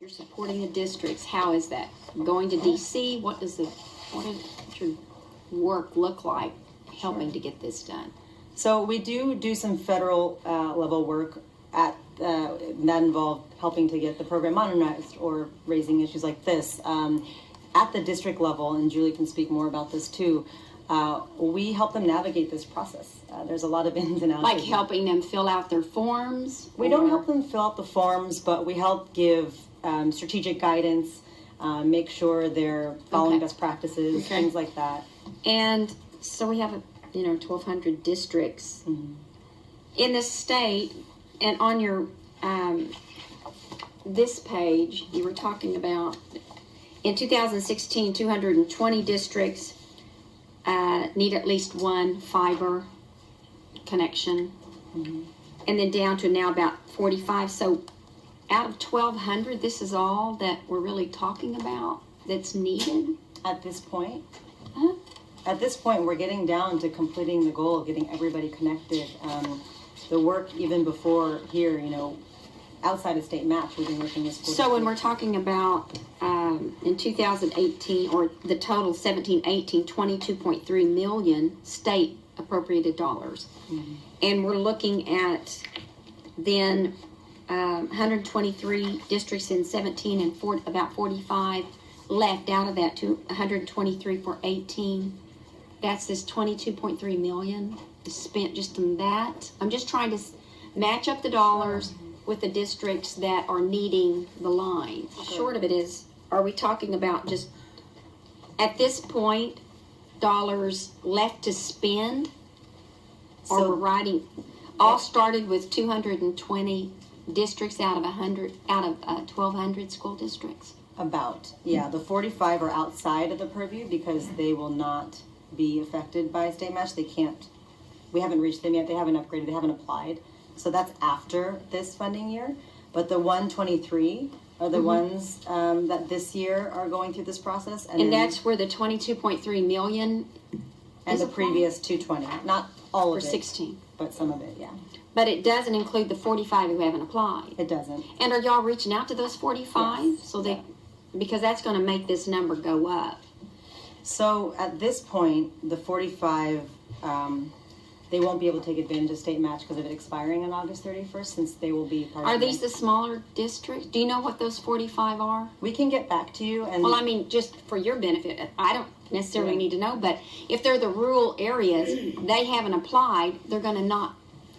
You're supporting the districts. How is that? Going to DC? What does your work look like helping to get this done? So we do some federal level work that involve helping to get the program modernized or raising issues like this. At the district level, and Julie can speak more about this too, we help them navigate this process. There's a lot of ins and outs. Like helping them fill out their forms? We don't help them fill out the forms, but we help give strategic guidance, make sure they're following best practices, things like that. And so we have 1,200 districts in the state, and on your this page you were talking about in 2016 220 districts need at least one fiber connection, and then down to now about 45. So out of 1,200, this is all that we're really talking about that's needed at this point. At this point, we're getting down to completing the goal of getting everybody connected. The work even before here, outside of state match, we've been working with schools. So when we're talking about in 2018, or the total 17-18, 22.3 million state appropriated dollars. And we're looking at then 123 districts in 17 and about 45 left out of that to 123 for 18. That's this 22.3 million spent just on that. I'm just trying to match up the dollars with the districts that are needing the line. Short of it is, are we talking about just at this point dollars left to spend, or we're writing all started with 220 districts out of 1,200 school districts? About, yeah. The 45 are outside of the purview because they will not be affected by state match. They can't, we haven't reached them yet. They haven't upgraded, they haven't applied. So that's after this funding year. But the 123 are the ones that this year are going through this process. And that's where the 22.3 million and the previous 220. Not all of it. For 16. But some of it, yeah. But it doesn't include the 45 who haven't applied. It doesn't. And are y'all reaching out to those 45? Yes. So they, because that's going to make this number go up. So at this point, the 45, they won't be able to take advantage of state match because of it expiring on August 31st, since they will be part of Are these the smaller districts? Do you know what those 45 are? We can get back to you. And well, I mean, just for your benefit, I don't necessarily need to know, but if they're the rural areas, they haven't applied, they're going to not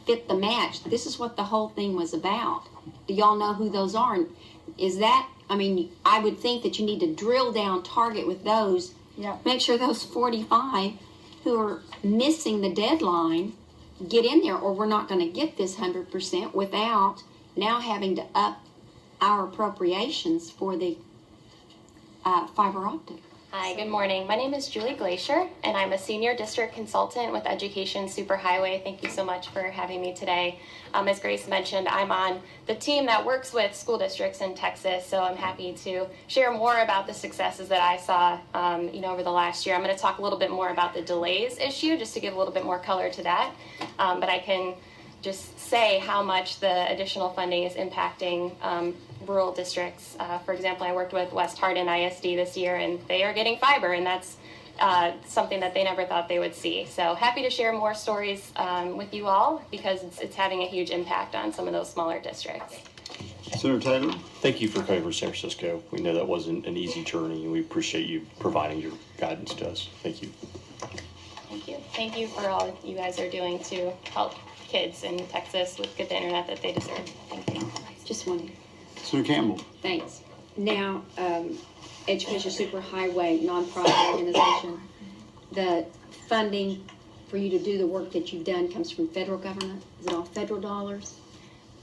fit the match. This is what the whole thing was about. Do y'all know who those are? And is that, I mean, I would think that you need to drill down, target with those, make sure those 45 who are missing the deadline get in there, or we're not going to get this 100% without now having to up our appropriations for the fiber optic. Hi, good morning. My name is Julie Glacier, and I'm a senior district consultant with Education Superhighway. Thank you so much for having me today. As Grace mentioned, I'm on the team that works with school districts in Texas, so I'm happy to share more about the successes that I saw over the last year. I'm going to talk a little bit more about the delays issue, just to give a little bit more color to that, but I can just say how much the additional funding is impacting rural districts. For example, I worked with West Hardin ISD this year, and they are getting fiber, and that's something that they never thought they would see. So happy to share more stories with you all, because it's having a huge impact on some of those smaller districts. Senator Taylor. Thank you for coming from San Francisco. We know that wasn't an easy journey, and we appreciate you providing your guidance to us. Thank you. Thank you. Thank you for all you guys are doing to help kids in Texas get the internet that they deserve. Thank you. Just one. Senator Campbell. Thanks. Now, Education Superhighway, nonprofit organization, the funding for you to do the work that you've done comes from federal government? Is it all federal dollars?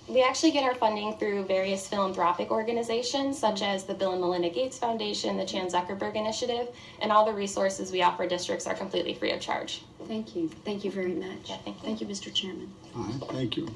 We actually get our funding through various philanthropic organizations, such as the Bill and Melinda Gates Foundation, the Chan Zuckerberg Initiative, and all the resources we offer districts are completely free of charge. Thank you. Thank you very much. Yeah, thank you. Thank you, Mr. Chairman. All right, thank you.